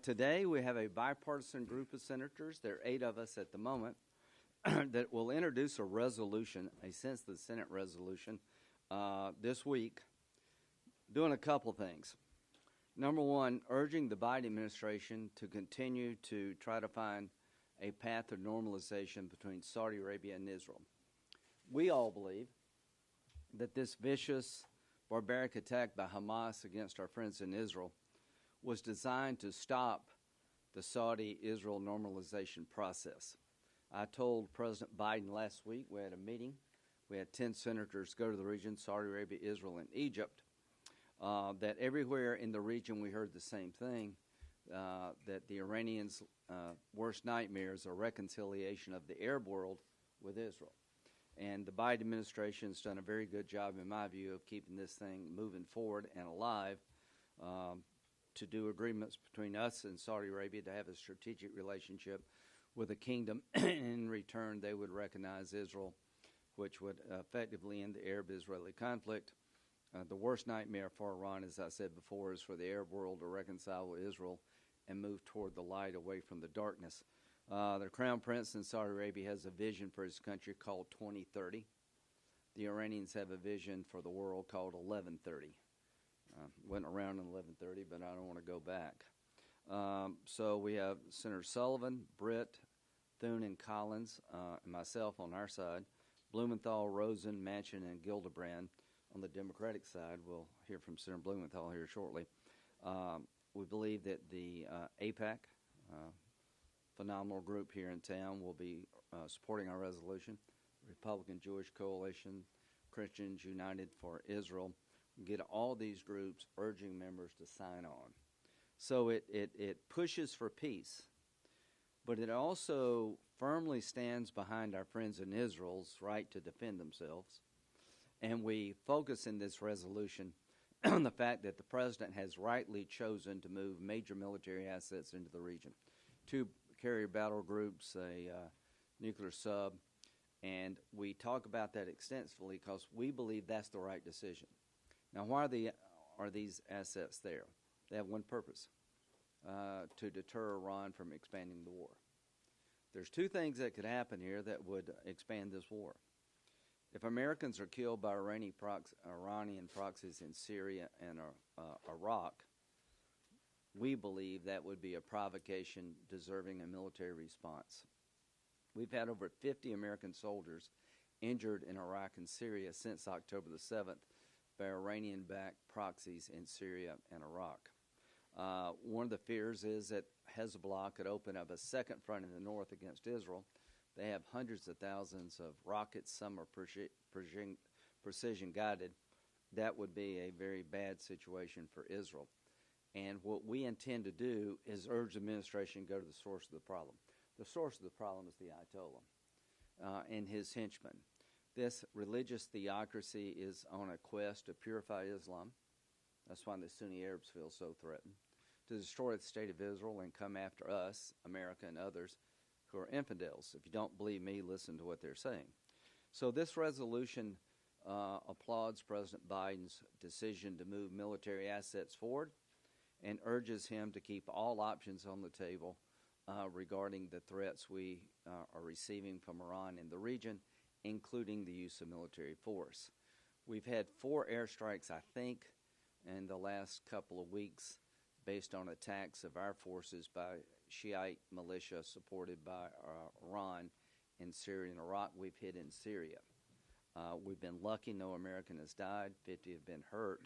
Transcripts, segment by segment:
Today we have a bipartisan group of senators, there are 8 of us at the moment, that will introduce a resolution, a sense of the Senate resolution, this week, doing a couple things. Number one, urging the Biden administration to continue to try to find a path of normalization between Saudi Arabia and Israel. We all believe that this vicious, barbaric attack by Hamas against our friends in Israel was designed to stop the Saudi-Israel normalization process. I told President Biden last week, we had a meeting, we had 10 senators go to the region, Saudi Arabia, Israel, and Egypt, that everywhere in the region we heard the same thing, that the Iranians' worst nightmare is a reconciliation of the Arab world with Israel. And the Biden administration has done a very good job, in my view, of keeping this thing moving forward and alive, to do agreements between us and Saudi Arabia to have a strategic relationship with the kingdom. In return, they would recognize Israel, which would effectively end the Arab-Israeli conflict. The worst nightmare for Iran, as I said before, is for the Arab world to reconcile with Israel and move toward the light away from the darkness. The Crown Prince in Saudi Arabia has a vision for his country called 2030. The Iranians have a vision for the world called 1130. Went around in 1130, but I don't want to go back. So we have Senator Sullivan, Britt, Thune, and Collins, and myself on our side, Blumenthal, Rosen, Manchin, and Gillibrand on the Democratic side. We'll hear from Senator Blumenthal here shortly. We believe that the AIPAC, phenomenal group here in town, will be supporting our resolution. Republican Jewish Coalition, Christians United for Israel, get all these groups urging members to sign on. So it pushes for peace, but it also firmly stands behind our friends in Israel's right to defend themselves. And we focus in this resolution on the fact that the president has rightly chosen to move major military assets into the region. 2 carrier battle groups, a nuclear sub, and we talk about that extensively because we believe that's the right decision. Now, why are these assets there? They have one purpose, to deter Iran from expanding the war. There's 2 things that could happen here that would expand this war. If Americans are killed by Iranian proxies in Syria and Iraq, we believe that would be a provocation deserving a military response. We've had over 50 American soldiers injured in Iraq and Syria since October the 7th by Iranian-backed proxies in Syria and Iraq. One of the fears is that Hezbollah could open up a second front in the north against Israel. They have hundreds of thousands of rockets, some are precision-guided. That would be a very bad situation for Israel. And what we intend to do is urge the administration to go to the source of the problem. The source of the problem is the Ayatollah and his henchmen. This religious theocracy is on a quest to purify Islam. That's why the Sunni Arabs feel so threatened. To destroy the state of Israel and come after us, America and others, who are infidels. If you don't believe me, listen to what they're saying. So this resolution applauds President Biden's decision to move military assets forward and urges him to keep all options on the table regarding the threats we are receiving from Iran in the region, including the use of military force. We've had 4 airstrikes, I think, in the last couple of weeks based on attacks of our forces by Shiite militia supported by Iran in Syria and Iraq. We've hit in Syria. We've been lucky, no American has died, 50 have been hurt.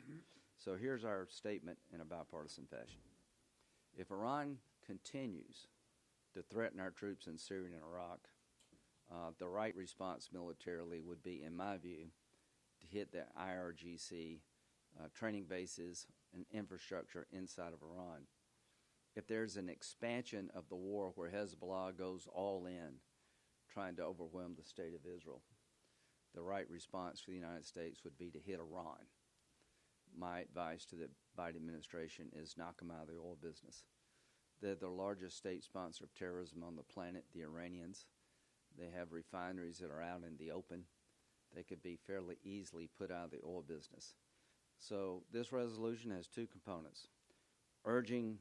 So here's our statement in a bipartisan fashion. If Iran continues to threaten our troops in Syria and Iraq, the right response militarily would be, in my view, to hit the IRGC training bases and infrastructure inside of Iran. If there's an expansion of the war where Hezbollah goes all in, trying to overwhelm the state of Israel, the right response for the United States would be to hit Iran. My advice to the Biden administration is knock them out of the oil business. They're the largest state sponsor of terrorism on the planet, the Iranians. They have refineries that are out in the open. They could be fairly easily put out of the oil business. So this resolution has 2 components. Urging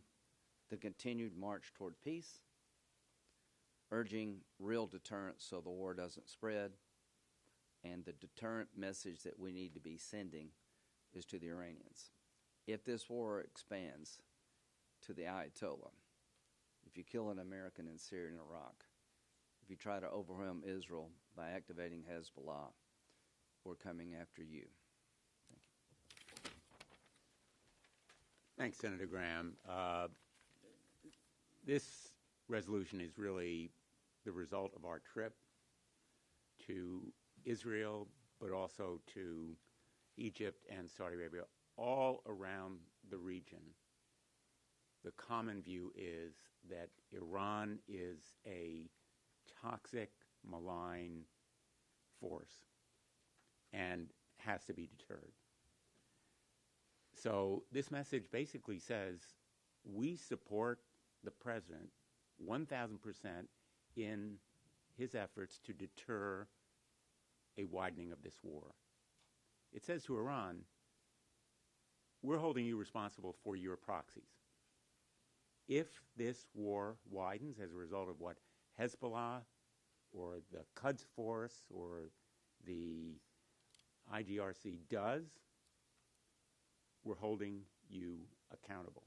the continued march toward peace, urging real deterrence so the war doesn't spread, and the deterrent message that we need to be sending is to the Iranians. If this war expands to the Ayatollah, if you kill an American in Syria and Iraq, if you try to overwhelm Israel by activating Hezbollah, we're coming after you. Thank you. Thanks, Senator Graham. This resolution is really the result of our trip to Israel, but also to Egypt and Saudi Arabia, all around the region. The common view is that Iran is a toxic, malign force and has to be deterred. So this message basically says we support the president 1,000% in his efforts to deter a widening of this war. It says to Iran, we're holding you responsible for your proxies. If this war widens as a result of what Hezbollah or the Quds Force or the IGRC does, we're holding you accountable.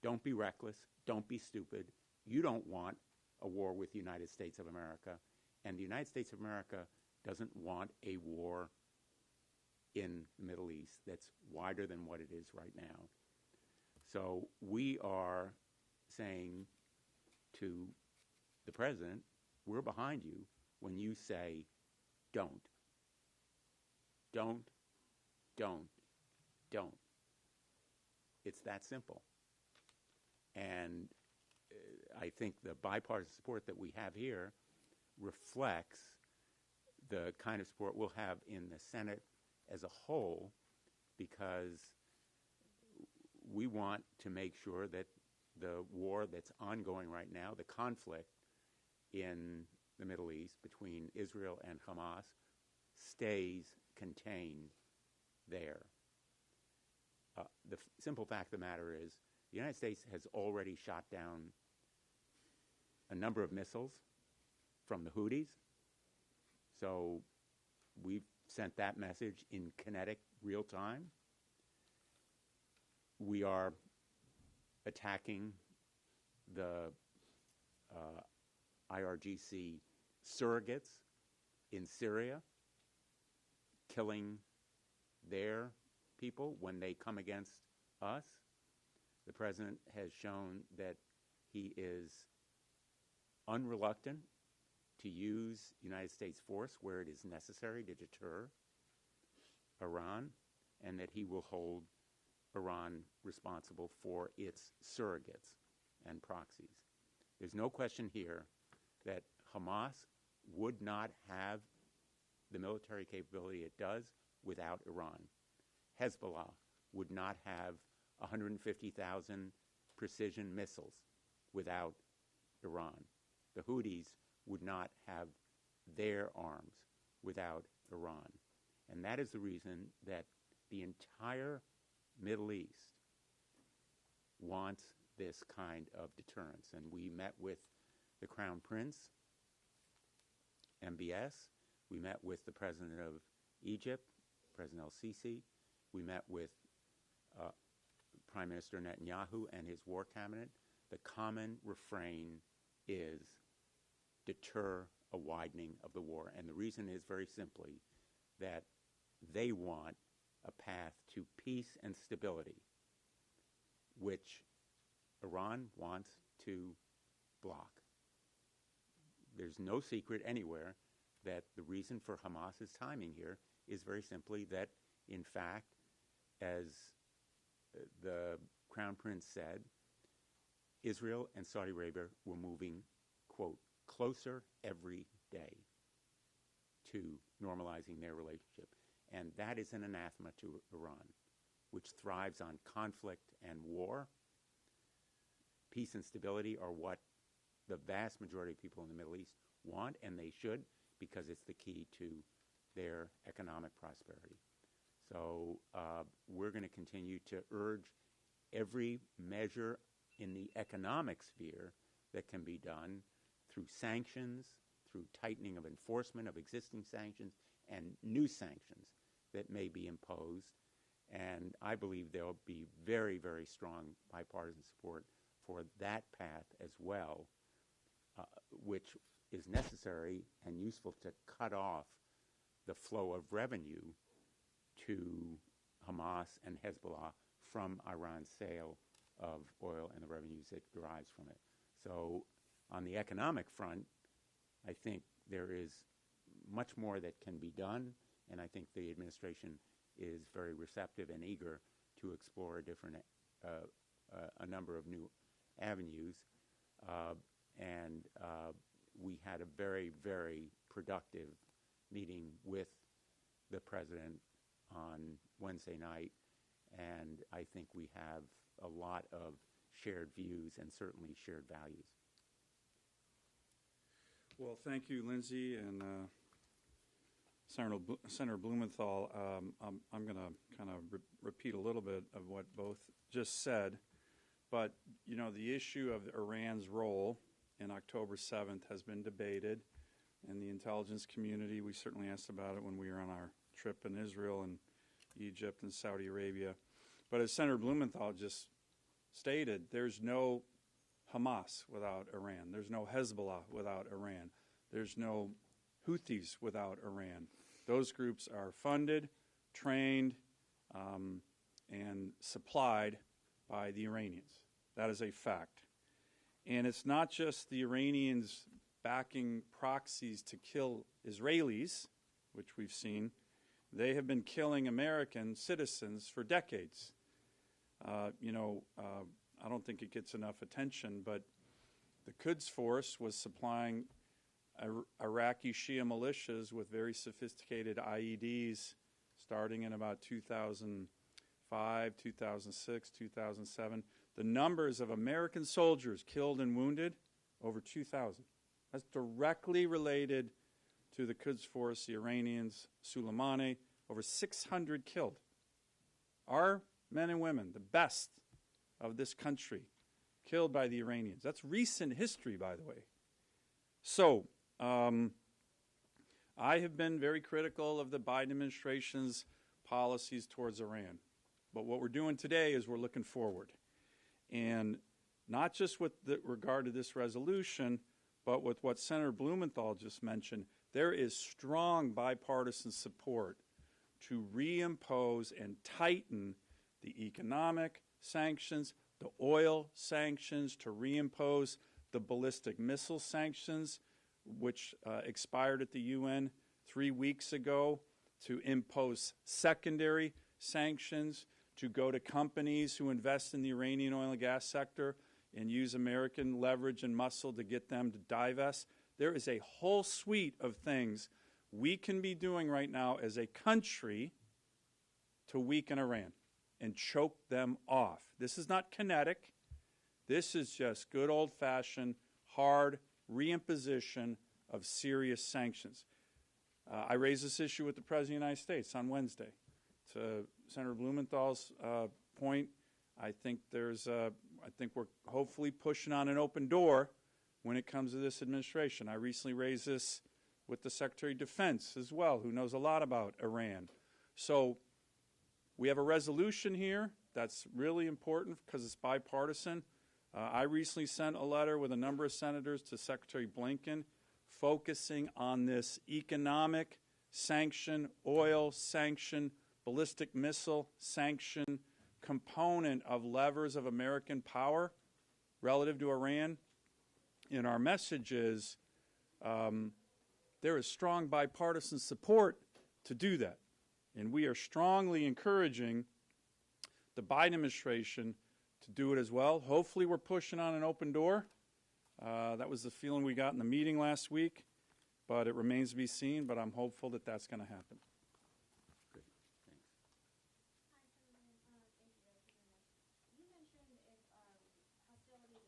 Don't be reckless. Don't be stupid. You don't want a war with the United States of America, and the United States of America doesn't want a war in the Middle East that's wider than what it is right now. So we are saying to the president, we're behind you when you say don't. Don't, don't, don't. It's that simple. And I think the bipartisan support that we have here reflects the kind of support we'll have in the Senate as a whole, because we want to make sure that the war that's ongoing right now, the conflict in the Middle East between Israel and Hamas, stays contained there. The simple fact of the matter is the United States has already shot down a number of missiles from the Houthis. So we've sent that message in kinetic real time. We are attacking the IRGC surrogates in Syria, killing their people when they come against us. The president has shown that he is unreluctant to use United States force where it is necessary to deter Iran, and that he will hold Iran responsible for its surrogates and proxies. There's no question here that Hamas would not have the military capability it does without Iran. Hezbollah would not have 150,000 precision missiles without Iran. The Houthis would not have their arms without Iran. And that is the reason that the entire Middle East wants this kind of deterrence. And we met with the Crown Prince, MBS. We met with the President of Egypt, President El-Sisi. We met with Prime Minister Netanyahu and his war cabinet. The common refrain is deter a widening of the war. And the reason is very simply that they want a path to peace and stability, which Iran wants to block. There's no secret anywhere that the reason for Hamas's timing here is very simply that, in fact, as the Crown Prince said, Israel and Saudi Arabia were moving, quote, closer every day to normalizing their relationship. And that is an anathema to Iran, which thrives on conflict and war. Peace and stability are what the vast majority of people in the Middle East want, and they should, because it's the key to their economic prosperity. So we're going to continue to urge every measure in the economic sphere that can be done through sanctions, through tightening of enforcement of existing sanctions, and new sanctions that may be imposed. And I believe there will be very, very strong bipartisan support for that path as well, which is necessary and useful to cut off the flow of revenue to Hamas and Hezbollah from Iran's sale of oil and the revenues it derives from it. So on the economic front, I think there is much more that can be done, and I think the administration is very receptive and eager to explore a number of new avenues. We had a very, very productive meeting with the president on Wednesday night, and I think we have a lot of shared views and certainly shared values. Well, thank you, Lindsey and Senator Blumenthal. I'm going to kind of repeat a little bit of what both just said, but you know, the issue of Iran's role in October 7th has been debated in the intelligence community. We certainly asked about it when we were on our trip in Israel and Egypt and Saudi Arabia. But as Senator Blumenthal just stated, there's no Hamas without Iran. There's no Hezbollah without Iran. There's no Houthis without Iran. Those groups are funded, trained, and supplied by the Iranians. That is a fact. And it's not just the Iranians backing proxies to kill Israelis, which we've seen. They have been killing American citizens for decades. I don't think it gets enough attention, but the Quds Force was supplying Iraqi Shia militias with very sophisticated IEDs starting in about 2005, 2006, 2007. The numbers of American soldiers killed and wounded, over 2,000. That's directly related to the Quds Force, the Iranians, Soleimani, over 600 killed. Our men and women, the best of this country, killed by the Iranians. That's recent history, by the way. So, I have been very critical of the Biden administration's policies towards Iran. But what we're doing today is we're looking forward. And not just with regard to this resolution, but with what Senator Blumenthal just mentioned, there is strong bipartisan support to reimpose and tighten the economic sanctions, the oil sanctions, to reimpose the ballistic missile sanctions, which expired at the UN 3 weeks ago, to impose secondary sanctions, to go to companies who invest in the Iranian oil and gas sector and use American leverage and muscle to get them to divest. There is a whole suite of things we can be doing right now as a country to weaken Iran and choke them off. This is not kinetic. This is just good old-fashioned, hard reimposition of serious sanctions. I raised this issue with the President of the United States on Wednesday. To Senator Blumenthal's point, I think we're hopefully pushing on an open door when it comes to this administration. I recently raised this with the Secretary of Defense as well, who knows a lot about Iran. So we have a resolution here that's really important because it's bipartisan. I recently sent a letter with a number of senators to Secretary Blinken focusing on this economic sanction, oil sanction, ballistic missile sanction component of levers of American power relative to Iran. And our message is there is strong bipartisan support to do that. And we are strongly encouraging the Biden administration to do it as well. Hopefully we're pushing on an open door. That was the feeling we got in the meeting last week, but it remains to be seen, but I'm hopeful that that's going to happen. Good. Thanks. Hi, Senator. Thank you very much. You mentioned if hostility extends on the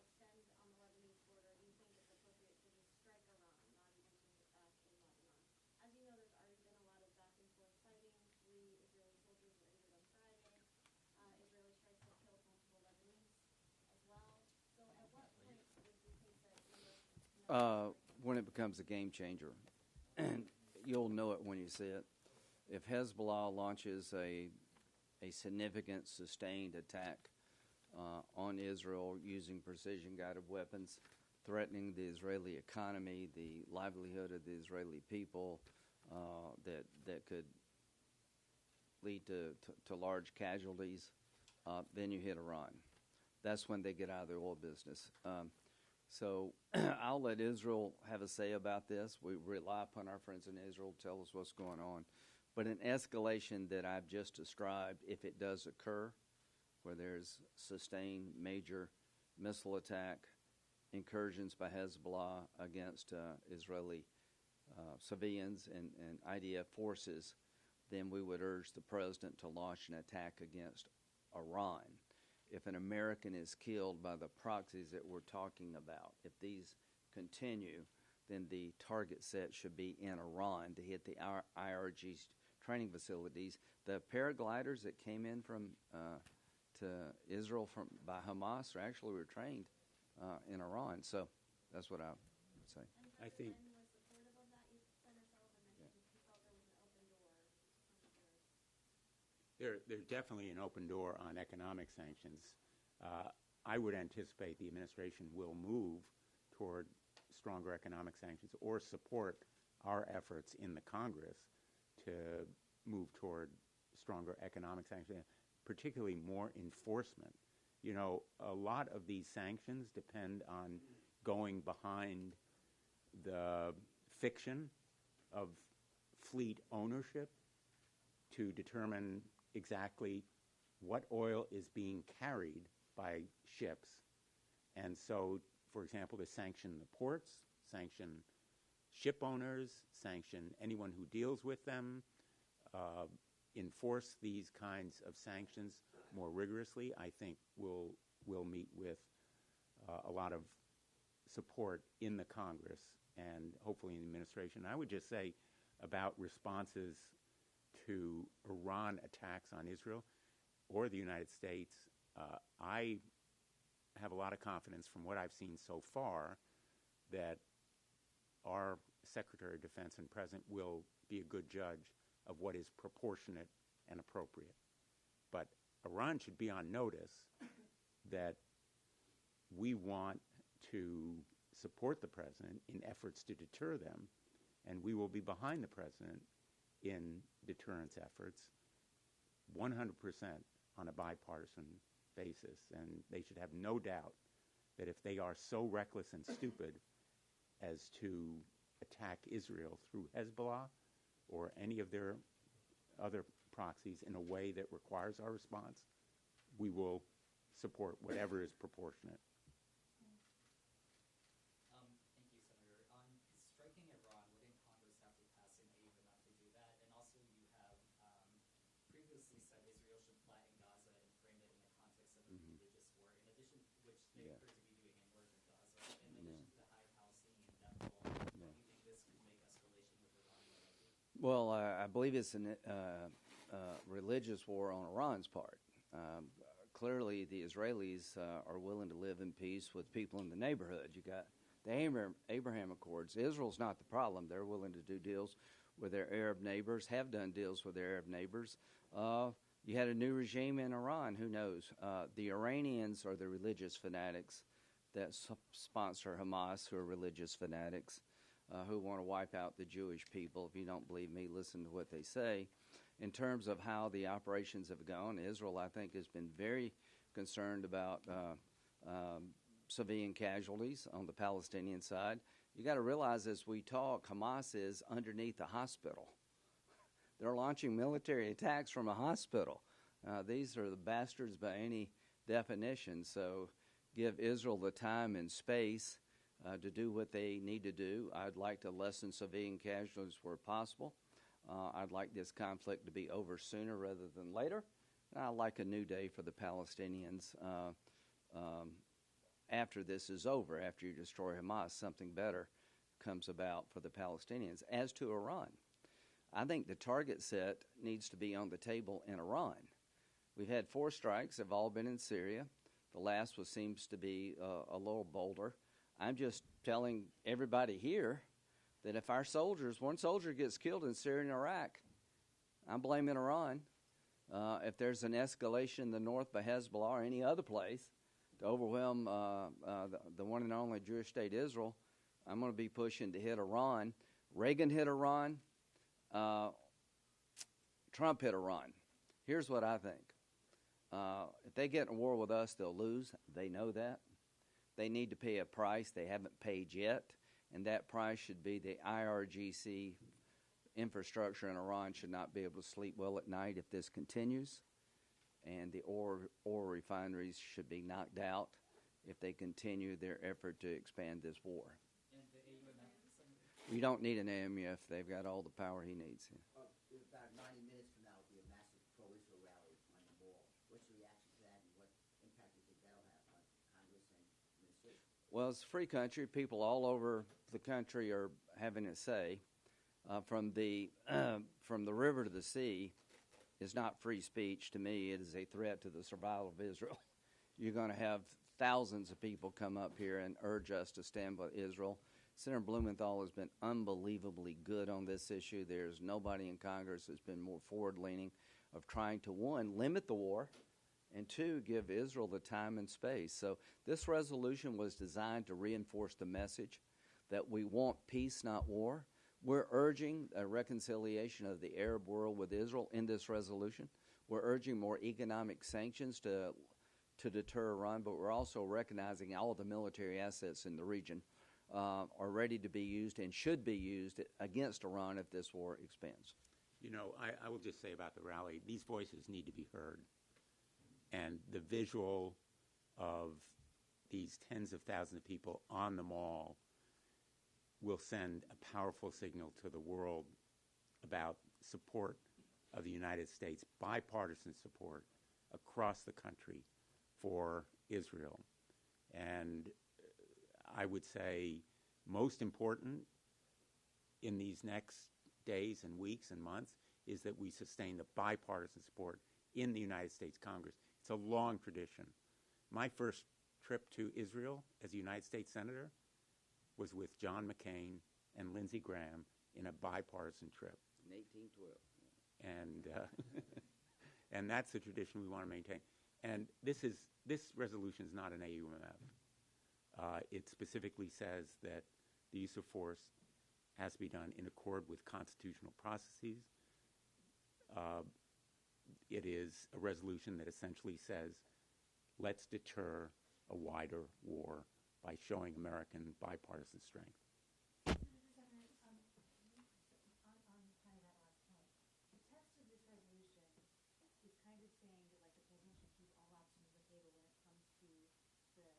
Lebanese border, you think it's appropriate to just strike Iran, not even to attack in Lebanon. As you know, there's already been a lot of back and forth fighting. 3 Israeli soldiers were injured on Friday. Israeli strikes have killed multiple Lebanese as well. When it becomes a game changer, and you'll know it when you see it. If Hezbollah launches a significant sustained attack on Israel using precision-guided weapons, threatening the Israeli economy, the livelihood of the Israeli people, that could lead to large casualties, then you hit Iran. That's when they get out of the oil business. So I'll let Israel have a say about this. We rely upon our friends in Israel to tell us what's going on. But an escalation that I've just described, if it does occur, where there's sustained major missile attack, incursions by Hezbollah against Israeli civilians and IDF forces, then we would urge the president to launch an attack against Iran. If an American is killed by the proxies that we're talking about, if these continue, then the target set should be in Iran to hit the IRG's training facilities. The paragliders that came in from to Israel by Hamas actually were trained in Iran. So that's what I would say. I think And was supportive of that. Senator Sullivan mentioned he felt there was an open door. there's definitely an open door on economic sanctions. I would anticipate the administration will move toward stronger economic sanctions or support our efforts in the Congress to move toward stronger economic sanctions, particularly more enforcement. You know, a lot of these sanctions depend on going behind the fiction of fleet ownership to determine exactly what oil is being carried by ships. And so, for example, to sanction the ports, sanction ship owners, sanction anyone who deals with them, enforce these kinds of sanctions more rigorously, I think will meet with a lot of support in the Congress and hopefully in the administration. I would just say about responses to Iran attacks on Israel or the United States, I have a lot of confidence from what I've seen so far that our Secretary of Defense and President will be a good judge of what is proportionate and appropriate. But Iran should be on notice that we want to support the President in efforts to deter them, and we will be behind the President in deterrence efforts 100% on a bipartisan basis. And they should have no doubt that if they are so reckless and stupid as to attack Israel through Hezbollah or any of their other proxies in a way that requires our response, we will support whatever is proportionate. Thank you, Senator. On striking Iran, wouldn't Congress have to pass an aid enough to do that? And also, you have previously said Israel should flatten Gaza and frame it in the context of a religious war, in addition, which they appear to be doing in northern Gaza. In addition to the high Palestinian death toll, do you think this could make escalation with Iran more likely? Well, I believe it's a religious war on Iran's part. Clearly, the Israelis are willing to live in peace with people in the neighborhood. You got the Abraham Accords. Israel's not the problem. They're willing to do deals with their Arab neighbors, have done deals with their Arab neighbors. You had a new regime in Iran. Who knows? The Iranians are the religious fanatics that sponsor Hamas, who are religious fanatics, who want to wipe out the Jewish people. If you don't believe me, listen to what they say. In terms of how the operations have gone, Israel, I think, has been very concerned about civilian casualties on the Palestinian side. You got to realize as we talk, Hamas is underneath the hospital. They're launching military attacks from a hospital. These are the bastards by any definition. So give Israel the time and space to do what they need to do. I'd like to lessen civilian casualties where possible. I'd like this conflict to be over sooner rather than later. I'd like a new day for the Palestinians after this is over, after you destroy Hamas. Something better comes about for the Palestinians. As to Iran, I think the target set needs to be on the table in Iran. We've had 4 strikes. They've all been in Syria. The last seems to be a little bolder. I'm just telling everybody here that if one soldier gets killed in Syria and Iraq, I'm blaming Iran. If there's an escalation in the north by Hezbollah or any other place to overwhelm the one and only Jewish state Israel, I'm going to be pushing to hit Iran. Reagan hit Iran. Trump hit Iran. Here's what I think. If they get in a war with us, they'll lose. They know that. They need to pay a price they haven't paid yet, and that price should be the IRGC infrastructure in Iran should not be able to sleep well at night if this continues, and the oil refineries should be knocked out if they continue their effort to expand this war. And the AUMF, You don't need an AMF. They've got all the power he needs. About 90 minutes from now will be a massive pro-Israel rally on the Mall. What's your reaction to that, and what impact do you think that'll have on Congress and administration? Well, it's a free country. People all over the country are having a say. From the river to the sea is not free speech. To me, it is a threat to the survival of Israel. You're going to have thousands of people come up here and urge us to stand with Israel. Senator Blumenthal has been unbelievably good on this issue. There's nobody in Congress that's been more forward-leaning of trying to, one, limit the war, and two, give Israel the time and space. So this resolution was designed to reinforce the message that we want peace, not war. We're urging a reconciliation of the Arab world with Israel in this resolution. We're urging more economic sanctions to deter Iran, but we're also recognizing all of the military assets in the region are ready to be used and should be used against Iran if this war expands. You know, I will just say about the rally, these voices need to be heard. And the visual of these tens of thousands of people on the Mall will send a powerful signal to the world about support of the United States, bipartisan support across the country for Israel. And I would say most important in these next days and weeks and months is that we sustain the bipartisan support in the United States Congress. It's a long tradition. My first trip to Israel as a United States Senator was with John McCain and Lindsey Graham in a bipartisan trip. In 1812. And and that's the tradition we want to maintain. And this resolution is not an AUMF. It specifically says that the use of force has to be done in accord with constitutional processes. It is a resolution that essentially says, let's deter a wider war by showing American bipartisan strength. On kind of that last point, the text of this resolution is kind of saying that, like, the president should keep all options on the table when it comes to the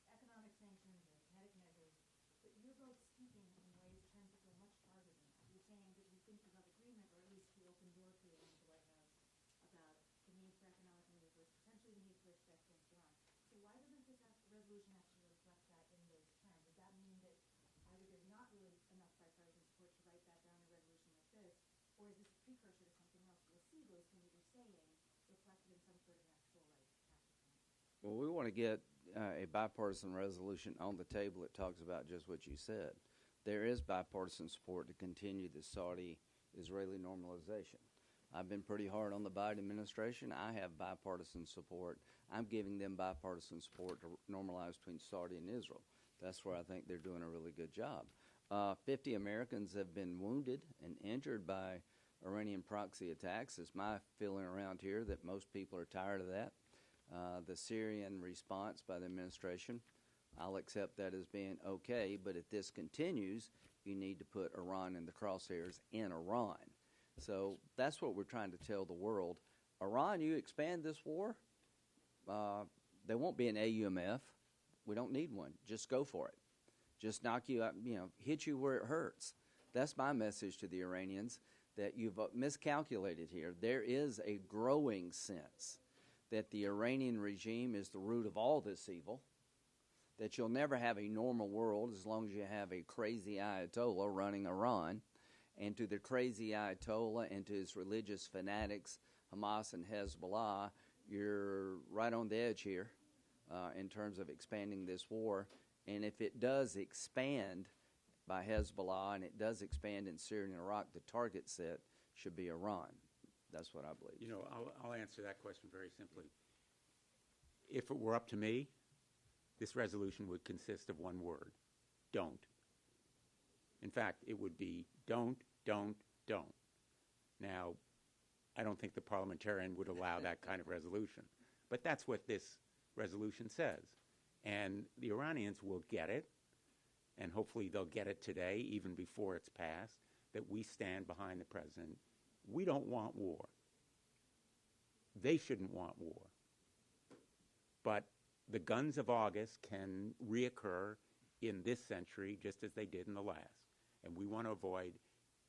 economic sanctions or kinetic measures, but you're both speaking in ways tend to go much farther than that. You're saying that you think there's agreement, or at least the open door created at the White House, about the need for economic maneuvers, potentially the need for respect against Iran. So why doesn't this resolution actually reflect that in those terms? Does that mean that either there's not really enough bipartisan support to write that down in a resolution like this, or is this a precursor to something else? We'll see those things you're saying reflected in some sort of actual, like, action plan. Well, we want to get a bipartisan resolution on the table that talks about just what you said. There is bipartisan support to continue the Saudi-Israeli normalization. I've been pretty hard on the Biden administration. I have bipartisan support. I'm giving them bipartisan support to normalize between Saudi and Israel. That's where I think they're doing a really good job. 50 Americans have been wounded and injured by Iranian proxy attacks. It's my feeling around here that most people are tired of that. The Syrian response by the administration, I'll accept that as being okay, but if this continues, you need to put Iran in the crosshairs in Iran. So that's what we're trying to tell the world. Iran, you expand this war, there won't be an AUMF. We don't need one. Just go for it. Just knock you out, hit you where it hurts. That's my message to the Iranians, that you've miscalculated here. There is a growing sense that the Iranian regime is the root of all this evil, that you'll never have a normal world as long as you have a crazy Ayatollah running Iran. And to the crazy Ayatollah and to his religious fanatics, Hamas and Hezbollah, you're right on the edge here in terms of expanding this war. And if it does expand by Hezbollah and it does expand in Syria and Iraq, the target set should be Iran. That's what I believe. You know, I'll answer that question very simply. If it were up to me, this resolution would consist of one word: don't. In fact, it would be don't. Now, I don't think the parliamentarian would allow that kind of resolution, but that's what this resolution says. And the Iranians will get it, and hopefully they'll get it today, even before it's passed, that we stand behind the president. We don't want war. They shouldn't want war. But the guns of August can reoccur in this century just as they did in the last. And we want to avoid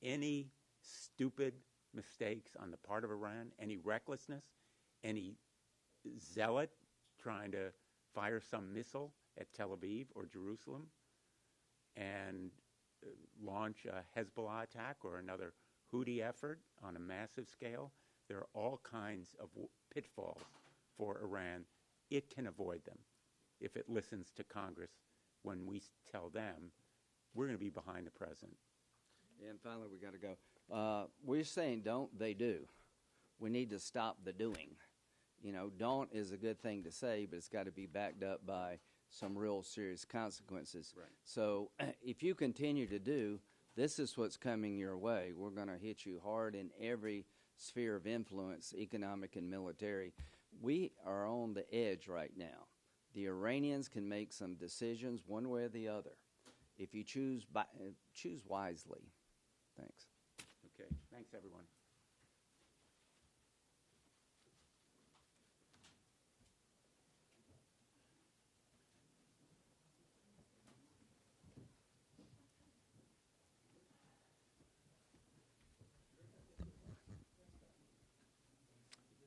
any stupid mistakes on the part of Iran, any recklessness, any zealot trying to fire some missile at Tel Aviv or Jerusalem and launch a Hezbollah attack or another Houthi effort on a massive scale. There are all kinds of pitfalls for Iran. It can avoid them if it listens to Congress when we tell them we're going to be behind the president. And finally, we got to go. We're saying don't, they do. We need to stop the doing. You know, don't is a good thing to say, but it's got to be backed up by some real serious consequences. Right. So if you continue to do, this is what's coming your way. We're going to hit you hard in every sphere of influence, economic and military. We are on the edge right now. The Iranians can make some decisions one way or the other. If you choose wisely. Thanks. Okay. Thanks, everyone.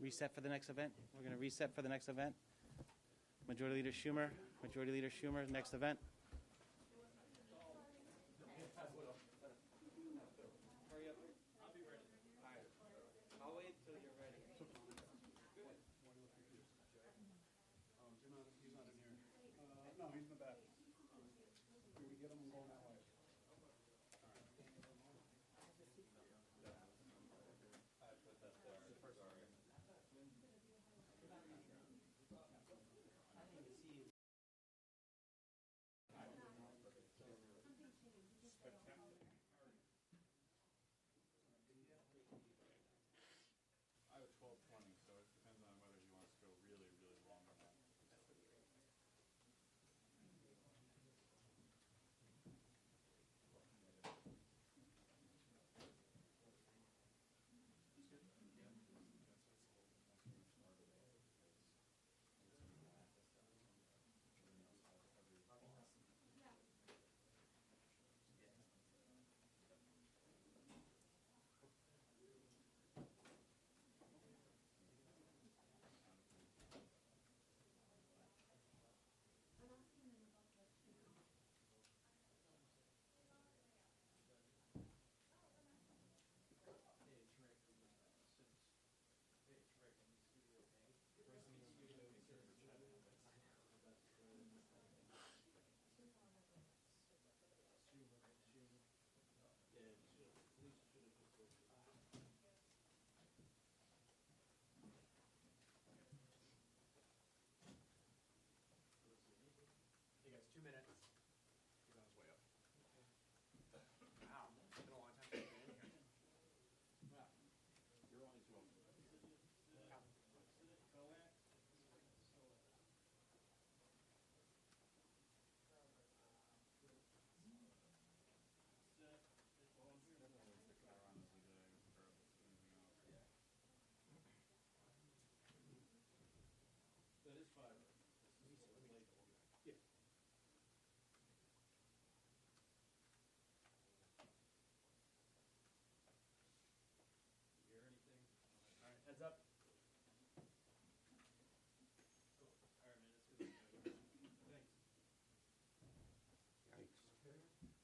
Reset for the next event. We're going to reset for the next event. Majority Leader Schumer, next event.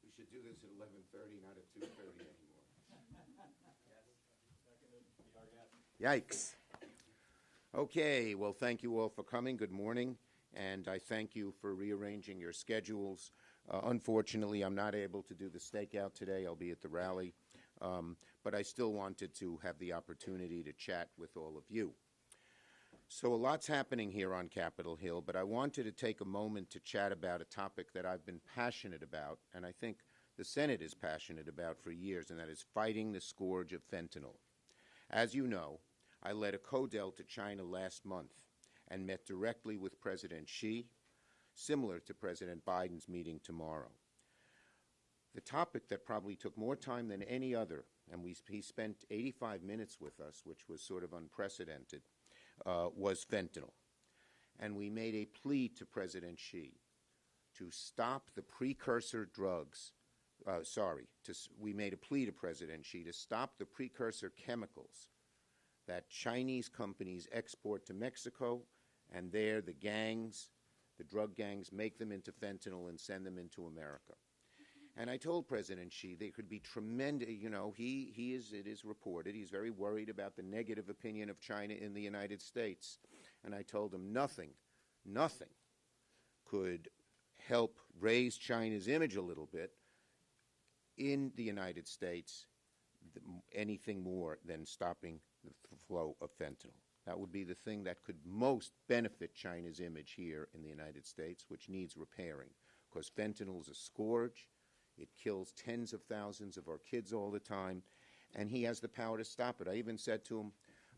We should do this at 11:30, not at 2:30 anymore. Yikes. Okay, well, thank you all for coming. Good morning. and I thank you for rearranging your schedules. Unfortunately, I'm not able to do the stakeout today. I'll be at the rally, but I still wanted to have the opportunity to chat with all of you. So a lot's happening here on Capitol Hill, but I wanted to take a moment to chat about a topic that I've been passionate about, and I think the Senate is passionate about for years, and that is fighting the scourge of fentanyl. As you know, I led a CODEL to China last month and met directly with President Xi, similar to President Biden's meeting tomorrow. The topic that probably took more time than any other, and he spent 85 minutes with us, which was sort of unprecedented, was fentanyl. And we made a plea to President Xi to stop the precursor drugs. We made a plea to President Xi to stop the precursor chemicals that Chinese companies export to Mexico, and there the gangs, the drug gangs, make them into fentanyl and send them into America. And I told President Xi there could be tremendous, it is reported, he's very worried about the negative opinion of China in the United States. And I told him nothing could help raise China's image a little bit in the United States, anything more than stopping the flow of fentanyl. That would be the thing that could most benefit China's image here in the United States, which needs repairing, because fentanyl is a scourge. It kills tens of thousands of our kids all the time, and he has the power to stop it. I even said to him,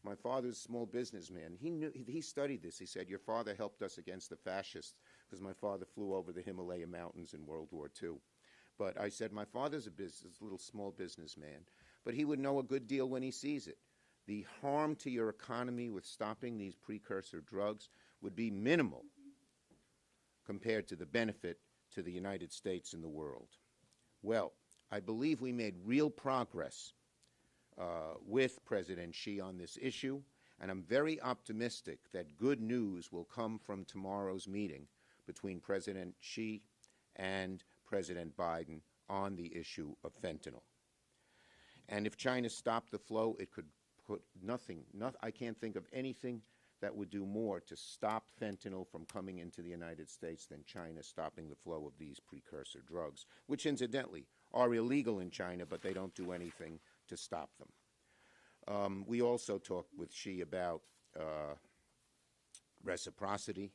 my father's a small businessman. He studied this. He said, your father helped us against the fascists, because my father flew over the Himalaya mountains in World War II. But I said, my father's a little small businessman, but he would know a good deal when he sees it. The harm to your economy with stopping these precursor drugs would be minimal compared to the benefit to the United States and the world. Well, I believe we made real progress with President Xi on this issue, and I'm very optimistic that good news will come from tomorrow's meeting between President Xi and President Biden on the issue of fentanyl. And if China stopped the flow, it could put I can't think of anything that would do more to stop fentanyl from coming into the United States than China stopping the flow of these precursor drugs, which incidentally are illegal in China, but they don't do anything to stop them. We also talked with Xi about reciprocity,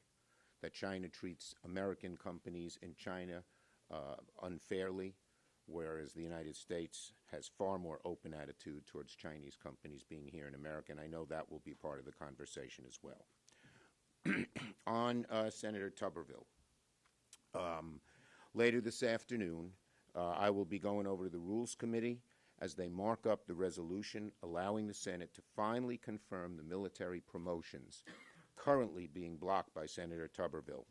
that China treats American companies in China unfairly, whereas the United States has far more open attitude towards Chinese companies being here in America, and I know that will be part of the conversation as well. On Senator Tuberville, later this afternoon, I will be going over to the Rules Committee as they mark up the resolution allowing the Senate to finally confirm the military promotions currently being blocked by Senator Tuberville.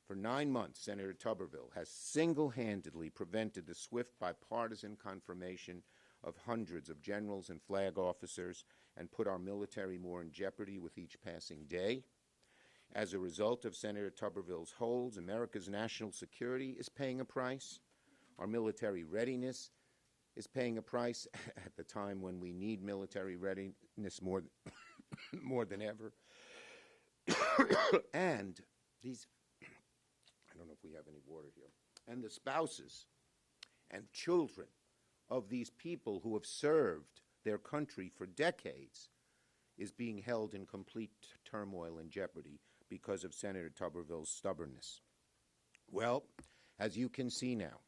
For 9 months, Senator Tuberville has single-handedly prevented the swift bipartisan confirmation of hundreds of generals and flag officers and put our military more in jeopardy with each passing day. As a result of Senator Tuberville's holds, America's national security is paying a price. Our military readiness is paying a price at the time when we need military readiness more than ever. And these, I don't know if we have any water here, and the spouses and children of these people who have served their country for decades is being held in complete turmoil and jeopardy because of Senator Tuberville's stubbornness. Well, as you can see now,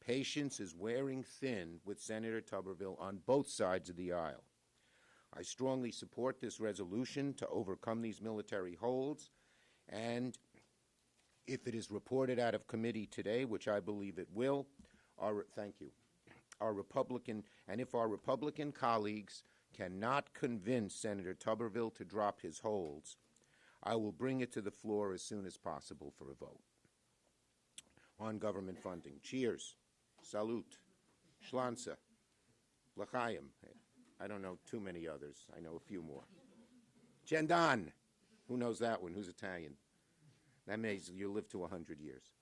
patience is wearing thin with Senator Tuberville on both sides of the aisle. I strongly support this resolution to overcome these military holds, and if it is reported out of committee today, which I believe it will, if our Republican colleagues cannot convince Senator Tuberville to drop his holds, I will bring it to the floor as soon as possible for a vote. On government funding, cheers, salute, shlanza, l'chaim. I don't know too many others. I know a few more. Gendan. Who knows that one? Who's Italian? That means you'll live to 100 years.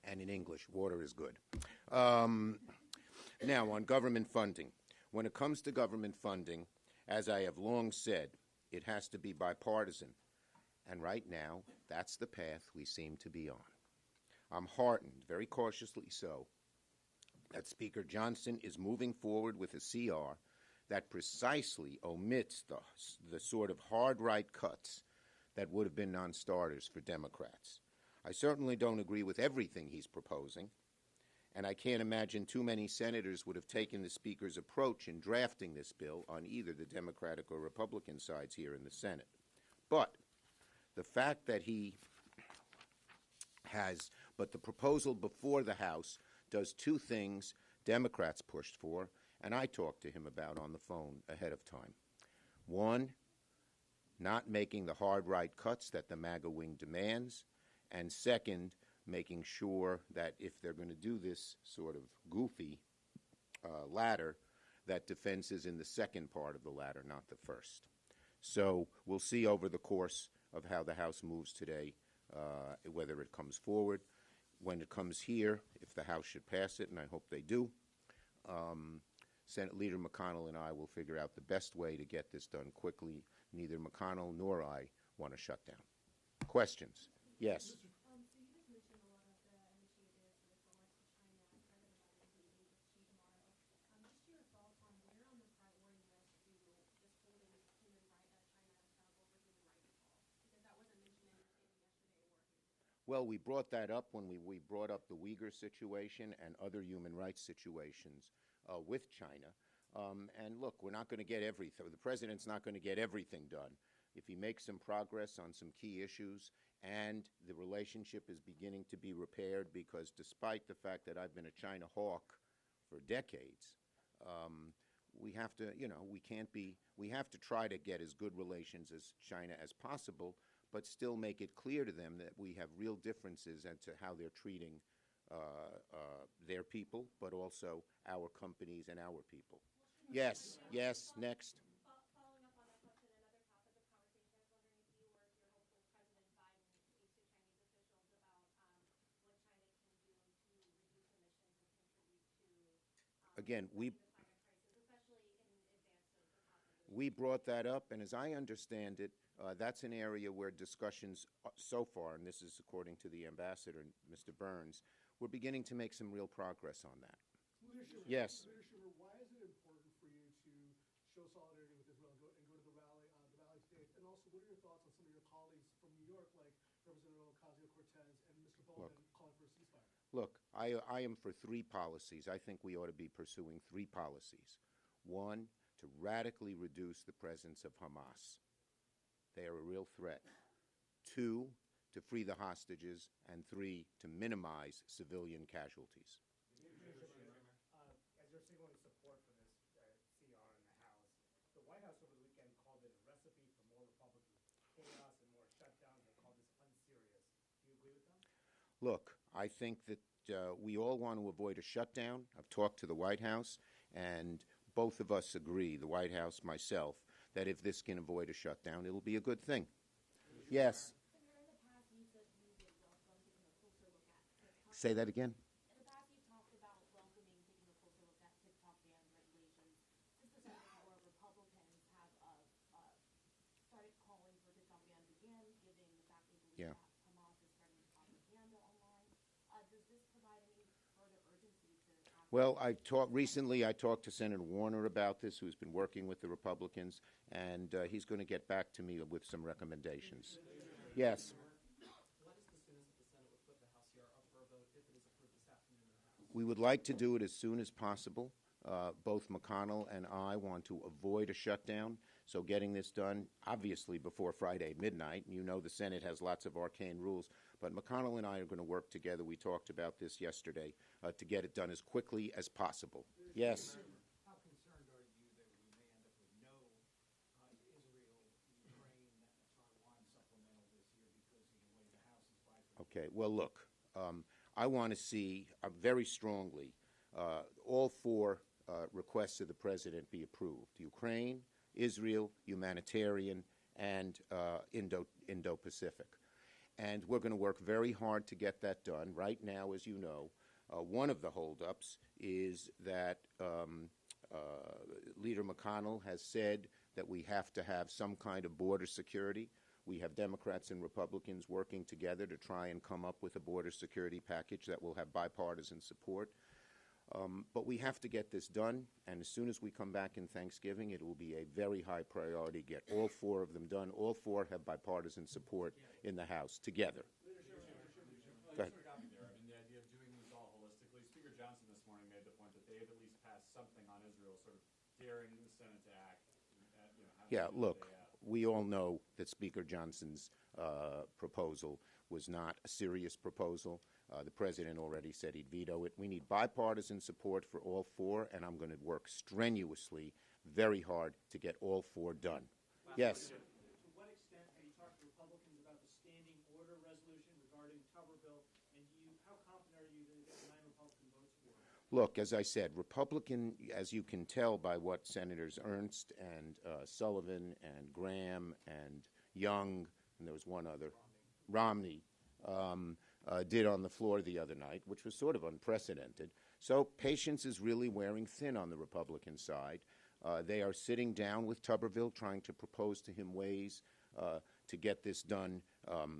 And in English, water is good. Now, on government funding. When it comes to government funding, as I have long said, it has to be bipartisan. And right now, that's the path we seem to be on. I'm heartened, very cautiously so, that Speaker Johnson is moving forward with a CR that precisely omits the sort of hard right cuts that would have been non-starters for Democrats. I certainly don't agree with everything he's proposing, and I can't imagine too many senators would have taken the Speaker's approach in drafting this bill on either the Democratic or Republican sides here in the Senate. But the fact that the proposal before the House does two things Democrats pushed for, and I talked to him about on the phone ahead of time. One, not making the hard right cuts that the MAGA wing demands, and second, making sure that if they're going to do this sort of goofy ladder, that defense is in the second part of the ladder, not the first. So we'll see over the course of how the House moves today, whether it comes forward. When it comes here, if the House should pass it, and I hope they do, Senate Leader McConnell and I will figure out the best way to get this done quickly. Neither McConnell nor I want to shut down. Questions? Yes. So you just mentioned a lot of the initiatives with regards to China, kind of about the meeting with Xi tomorrow. Just your thoughts on where on the priority list do just holding China accountable for human rights fall? Because that wasn't mentioned in your statement yesterday or here. Well, we brought that up when we brought up the Uyghur situation and other human rights situations with China. And look, we're not going to get everything. The president's not going to get everything done. If he makes some progress on some key issues and the relationship is beginning to be repaired, because despite the fact that I've been a China hawk for decades, we have to, we have to try to get as good relations as China as possible, but still make it clear to them that we have real differences as to how they're treating their people, but also our companies and our people. Yes, next. Following up on that question, another topic of conversation, I was wondering if you or if you're hopeful President Biden speaks to Chinese officials about what China can do to reduce emissions and contribute to Again, the climate crisis, especially in advance of the COP. We brought that up, and as I understand it, that's an area where discussions so far, and this is according to the ambassador, Mr. Burns, we're beginning to make some real progress on that. Yes. Leader Schumer, why is it important for you to show solidarity with Israel and go to the Valley States? And also, what are your thoughts on some of your colleagues from New York, like Representative Ocasio-Cortez and Mr. Bowman, calling for a ceasefire? Look, I am for three policies. I think we ought to be pursuing three policies. One, to radically reduce the presence of Hamas. They are a real threat. Two, to free the hostages. And three, to minimize civilian casualties. As you're signaling support for this CR in the House, the White House over the weekend called it a recipe for more Republican chaos and more shutdowns, and called this unserious. Do you agree with them? Look, I think that we all want to avoid a shutdown. I've talked to the White House, and both of us agree, the White House, myself, that if this can avoid a shutdown, it'll be a good thing. Yes. Say that again. In the past, you've talked about welcoming, taking a closer look at TikTok ban regulations. Since the Senate, however, Republicans have started calling for TikTok bans again, given the fact they believe that Hamas is spreading propaganda online. Does this provide any further urgency to? Well, recently I talked to Senator Warner about this, who's been working with the Republicans, and he's going to get back to me with some recommendations. Yes. We would like to do it as soon as possible. Both McConnell and I want to avoid a shutdown, so getting this done, obviously, before Friday midnight. You know the Senate has lots of arcane rules, but McConnell and I are going to work together. We talked about this yesterday, to get it done as quickly as possible. Yes? How concerned are you that we may end up with no Israel, Ukraine, Taiwan supplemental this year because of the way the House is bifurcated? Okay, well, look. I want to see very strongly all four requests of the President be approved: Ukraine, Israel, humanitarian, and Indo-Pacific. And we're going to work very hard to get that done. Right now, as you know, one of the holdups is that Leader McConnell has said that we have to have some kind of border security. We have Democrats and Republicans working together to try and come up with a border security package that will have bipartisan support. But we have to get this done, and as soon as we come back in Thanksgiving, it will be a very high priority to get all 4 of them done. All 4 have bipartisan support in the House together. Go ahead. There. I mean, the idea of doing this all holistically. Speaker Johnson this morning made the point that they have at least passed something on Israel, sort of daring the Senate to act. Yeah, look, we all know that Speaker Johnson's proposal was not a serious proposal. The president already said he'd veto it. We need bipartisan support for all 4, and I'm going to work strenuously, very hard, to get all 4 done. Yes? To what extent have you talked to Republicans about the standing order resolution regarding Tuberville, and how confident are you that you get 9 Republican votes for it? Look, as I said, Republican, as you can tell by what Senators Ernst and Sullivan and Graham and Young, and there was one other, Romney, did on the floor the other night, which was sort of unprecedented. So patience is really wearing thin on the Republican side. They are sitting down with Tuberville, trying to propose to him ways to get this done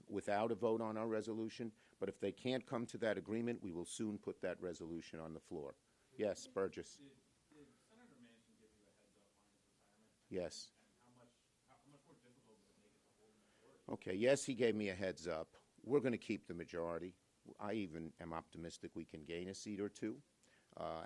without a vote on our resolution. But if they can't come to that agreement, we will soon put that resolution on the floor. Yes, Burgess. Did Senator Manchin give you a heads up on his retirement? Yes. And how much more difficult does it make it to hold him at work? Okay, yes, he gave me a heads up. We're going to keep the majority. I even am optimistic we can gain a seat or 2.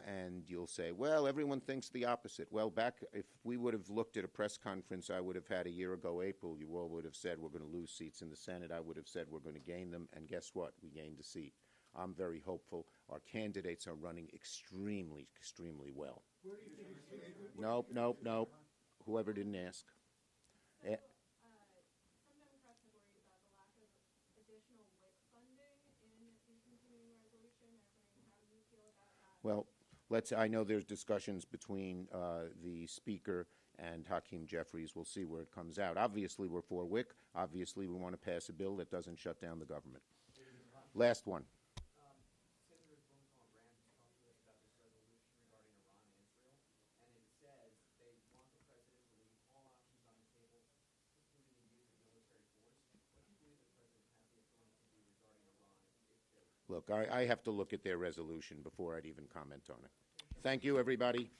And you'll say, well, everyone thinks the opposite. Well, if we would have looked at a press conference I would have had a year ago, April, you all would have said we're going to lose seats in the Senate. I would have said we're going to gain them. And guess what? We gained a seat. I'm very hopeful. Our candidates are running extremely, extremely well. Where do you think Nope. Whoever didn't ask. Some Democrats have worried about the lack of additional WIC funding in the continuing resolution. How do you feel about that? Well, I know there's discussions between the Speaker and Hakeem Jeffries. We'll see where it comes out. Obviously, we're for WIC. Obviously, we want to pass a bill that doesn't shut down the government. Last one. Senators Blumenthal and Graham talked to us about this resolution regarding Iran and Israel, and it says they want the president to leave all options on the table, including the use of military force. What do you believe the president has the authority to do regarding Iran if they... Look, I have to look at their resolution before I'd even comment on it. Thank you, everybody.